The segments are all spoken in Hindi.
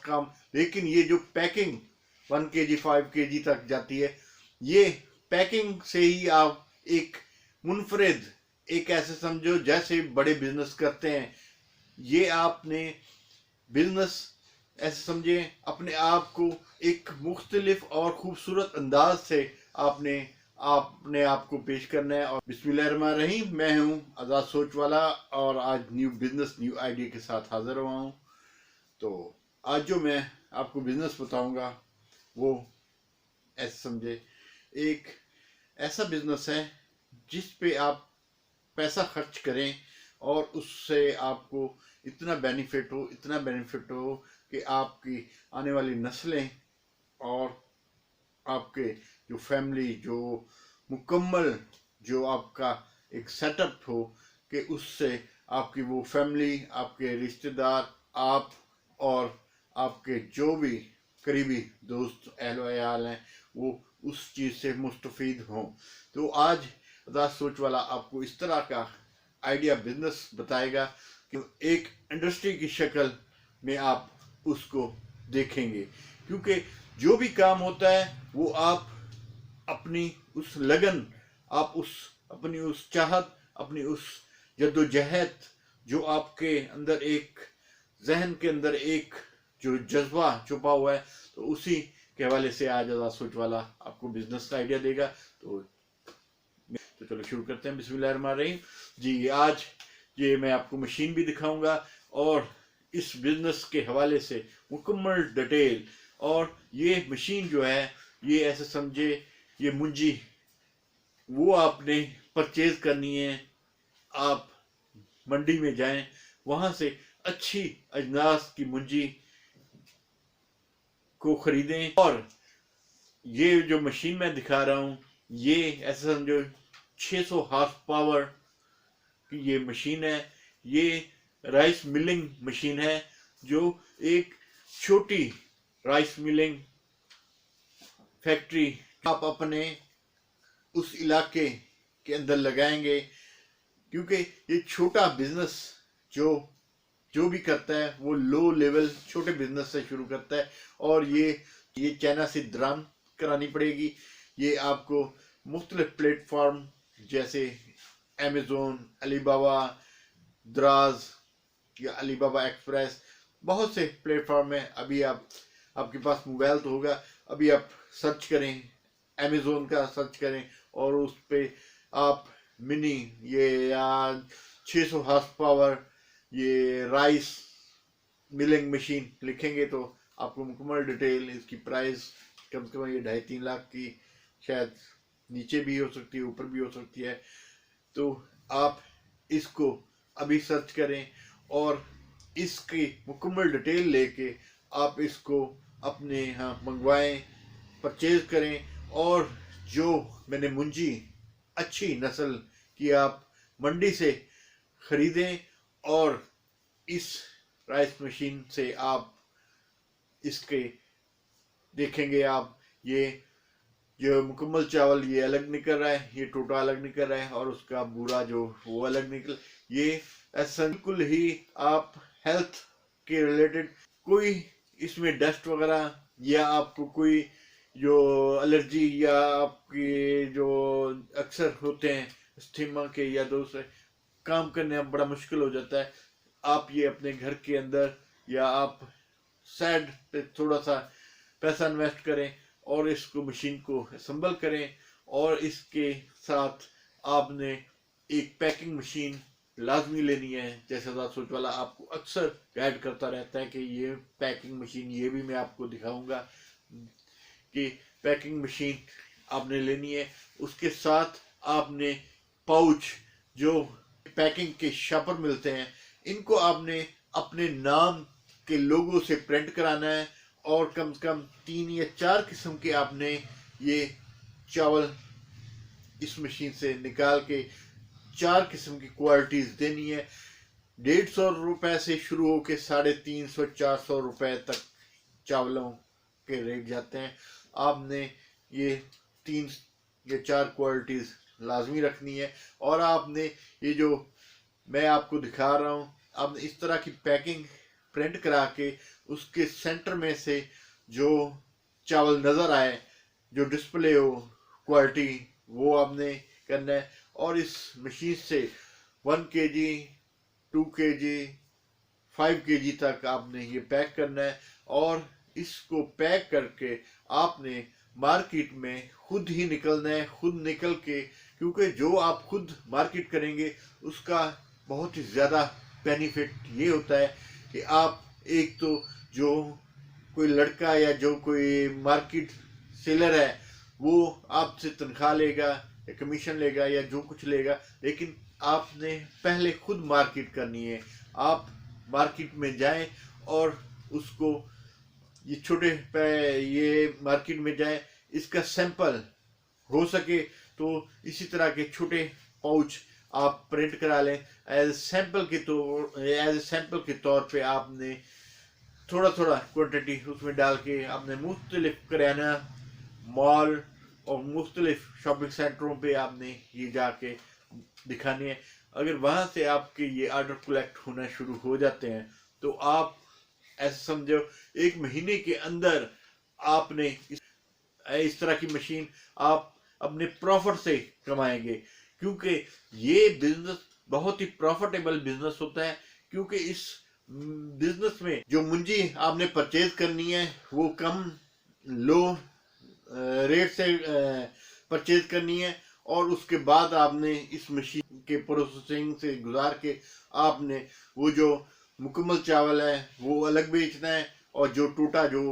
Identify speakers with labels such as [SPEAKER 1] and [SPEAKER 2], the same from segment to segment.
[SPEAKER 1] काम, लेकिन ये जो पैकिंग 1 kg 5 kg तक जाती है, ये पैकिंग से ही आप एक मुनफरिद, एक ऐसे समझो जैसे बड़े बिजनेस करते हैं, ये आपने बिजनेस ऐसे समझे अपने आप को एक मुख्तलिफ और खूबसूरत अंदाज से आपने आपको पेश करना है। और बिस्मिल्लाहिर्रहमानिर्रहीम, मैं हूं आज़ाद सोच वाला और आज न्यू बिजनेस न्यू आइडिया के साथ हाजिर हुआ हूं। तो आज जो मैं आपको बिजनेस बताऊंगा वो ऐसे समझे एक ऐसा बिजनेस है जिस पे आप पैसा खर्च करें और उससे आपको इतना बेनिफिट हो कि आपकी आने वाली नस्लें और आपके जो फैमिली, जो मुकम्मल जो आपका एक सेटअप हो, कि उससे आपकी वो फैमिली, आपके रिश्तेदार, आप और आपके जो भी करीबी दोस्त अहल वयाल हैं, वो उस चीज़ से मुस्तफ़ीद हों। तो आज आज़ाद सोच वाला आपको इस तरह का आइडिया बिजनेस बताएगा कि एक इंडस्ट्री की शक्ल में आप उसको देखेंगे, क्योंकि जो भी काम होता है वो आप अपनी उस लगन, आप अपनी उस चाहत, अपनी उस जद्दोजहद जो आपके अंदर एक जहन के अंदर एक जो जज्बा छुपा हुआ है, तो उसी के हवाले से आज आज़ाद सोच वाला आपको बिजनेस का आइडिया देगा। तो चलो शुरू करते हैं। बिस्मिल्लाहिर्रहमानिर्रहीम जी। आज ये मैं आपको मशीन भी दिखाऊंगा और इस बिजनेस के हवाले से मुकम्मल डिटेल। और ये मशीन जो है, ये ऐसे समझे ये मुंजी वो आपने परचेज करनी है। आप मंडी में जाएं, वहां से अच्छी अजनास की मुंजी को खरीदें। और ये जो मशीन मैं दिखा रहा हूं, ये ऐसे समझो 600 हार्स पावर की ये मशीन है। ये राइस मिलिंग मशीन है, जो एक छोटी राइस मिलिंग फैक्ट्री आप अपने उस इलाके के अंदर लगाएंगे, क्योंकि ये छोटा बिजनेस जो भी करता है वो लो लेवल छोटे बिजनेस से शुरू करता है। और ये चाइना से दराम करानी पड़ेगी। ये आपको मुख्तलिफ प्लेटफॉर्म जैसे अमेज़ोन, अलीबाबा, द्राज या अलीबाबा एक्सप्रेस, बहुत से प्लेटफॉर्म है। अभी आपके पास मोबाइल तो होगा, अभी आप सर्च करें, अमेज़ोन का सर्च करें और उस पे आप मिनी ये या 600 हार्स पावर ये राइस मिलिंग मशीन लिखेंगे तो आपको मुकम्मल डिटेल, इसकी प्राइस कम से कम ये 2.5-3 लाख की, शायद नीचे भी हो सकती है, ऊपर भी हो सकती है। तो आप इसको अभी सर्च करें और इसकी मुकम्मल डिटेल लेके आप इसको अपने यहाँ मंगवाएं, परचेज करें। और जो मैंने मुंजी अच्छी नस्ल की आप मंडी से खरीदें और इस राइस मशीन से आप इसके देखेंगे आप ये जो मुकम्मल चावल ये अलग निकल रहा है, ये टोटा अलग निकल रहा है और उसका बूरा जो वो अलग निकल, ये ऐसा बिल्कुल ही आप हेल्थ के रिलेटेड कोई इसमें डस्ट वगैरह या आपको कोई जो एलर्जी या आपके जो अक्सर होते हैं अस्थमा के या दूसरे, काम करने में बड़ा मुश्किल हो जाता है। आप ये अपने घर के अंदर या आप साइड पे थोड़ा सा पैसा इन्वेस्ट करें और इसको मशीन को असेंबल करें। और इसके साथ आपने एक पैकिंग मशीन लाजमी लेनी है। जैसे आज़ाद सोच वाला आपको अक्सर गाइड करता रहता है कि ये पैकिंग मशीन, ये भी मैं आपको दिखाऊंगा कि पैकिंग मशीन आपने लेनी है। उसके साथ आपने पाउच जो पैकिंग के शॉपर मिलते हैं, इनको आपने अपने नाम के लोगों से प्रिंट कराना है और कम से कम 3 या 4 किस्म के आपने ये चावल इस मशीन से निकाल के 4 किस्म की क्वालिटीज देनी है। 150 रुपए से शुरू होकर 350-400 रुपए तक चावलों के रेट जाते हैं। आपने ये 3 या 4 क्वालिटीज लाजमी रखनी है। और आपने ये जो मैं आपको दिखा रहा हूँ, आपने इस तरह की पैकिंग प्रिंट करा के उसके सेंटर में से जो चावल नज़र आए, जो डिस्प्ले हो क्वालिटी, वो आपने करना है। और इस मशीन से 1 kg, 2 kg, 5 kg तक आपने ये पैक करना है। और इसको पैक करके आपने मार्केट में खुद ही निकलना है, खुद निकल के, क्योंकि जो आप खुद मार्केट करेंगे उसका बहुत ही ज़्यादा बेनिफिट ये होता है कि आप एक तो जो कोई लड़का या जो कोई मार्केट सेलर है वो आपसे तनख्वाह लेगा या कमीशन लेगा या जो कुछ लेगा, लेकिन आपने पहले खुद मार्केट करनी है। आप मार्केट में जाएं और उसको ये छोटे ये मार्केट में जाएं, इसका सैंपल हो सके तो इसी तरह के छोटे पाउच आप प्रिंट करा लें। एज सैंपल के तौर पे आपने थोड़ा थोड़ा क्वांटिटी उसमें डाल के आपने मुख्तलिफ किराना मॉल और मुख्तलिफ शॉपिंग सेंटरों पे आपने ये जाके दिखानी है। अगर वहाँ से आपके ये ऑर्डर कलेक्ट होना शुरू हो जाते हैं तो आप ऐसा समझो 1 महीने के अंदर आपने इस तरह की मशीन आप अपने प्रॉफिट से कमाएंगे, क्योंकि ये बिजनेस बहुत ही प्रॉफिटेबल बिजनेस होता है। क्योंकि इस बिजनेस में जो मुंजी आपने परचेज करनी है वो कम लो रेट से परचेज करनी है, और उसके बाद आपने इस मशीन के प्रोसेसिंग से गुजार के आपने वो जो मुकम्मल चावल है वो अलग बेचना है, और जो टूटा जो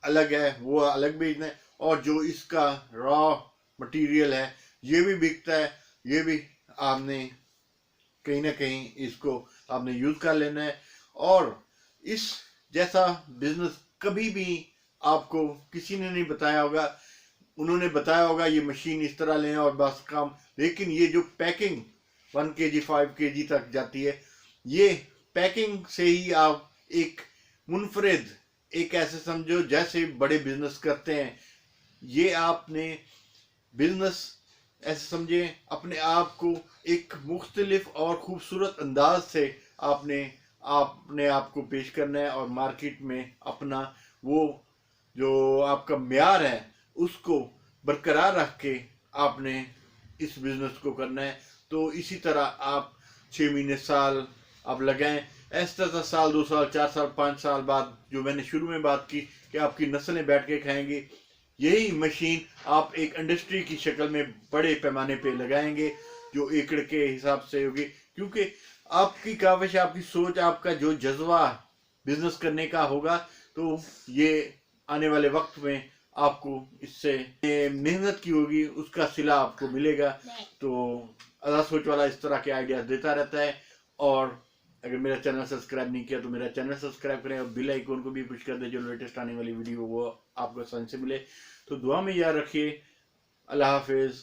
[SPEAKER 1] अलग है वो अलग बेचना है, और जो इसका रॉ मटेरियल है ये भी बिकता है, ये भी आपने कहीं ना कहीं इसको आपने यूज कर लेना है। और इस जैसा बिजनेस कभी भी आपको किसी ने नहीं बताया होगा। उन्होंने बताया होगा ये मशीन इस तरह लें और बस काम, लेकिन ये जो पैकिंग 1 kg 5 kg तक जाती है, ये पैकिंग से ही आप एक मुनफरिद, एक ऐसे समझो जैसे बड़े बिजनेस करते हैं, ये आपने बिजनेस ऐसे समझे अपने आप को एक मुख्तलिफ और खूबसूरत अंदाज से आपने आप को पेश करना है, और मार्केट में अपना वो जो आपका म्यार है उसको बरकरार रख के आपने इस बिजनेस को करना है। तो इसी तरह आप 6 महीने साल आप लगाएं, इस तरह साल 2 साल 4 साल 5 साल बाद, जो मैंने शुरू में बात की कि आपकी नस्लें बैठ के खाएंगे, यही मशीन आप एक इंडस्ट्री की शक्ल में बड़े पैमाने पे लगाएंगे जो एकड़ के हिसाब से होगी। क्योंकि आपकी काविश, आपकी सोच, आपका जो जज्बा बिजनेस करने का होगा, तो ये आने वाले वक्त में आपको इससे मेहनत की होगी उसका सिला आपको मिलेगा। तो अल्लाह सोच वाला इस तरह के आइडियाज देता रहता है। और अगर मेरा चैनल सब्सक्राइब नहीं किया तो मेरा चैनल सब्सक्राइब करें और बेल आइकन को भी पुश कर दें, जो लेटेस्ट आने वाली वीडियो वो आपको आसानी से मिले। तो दुआ में याद रखिए। अल्लाह हाफिज।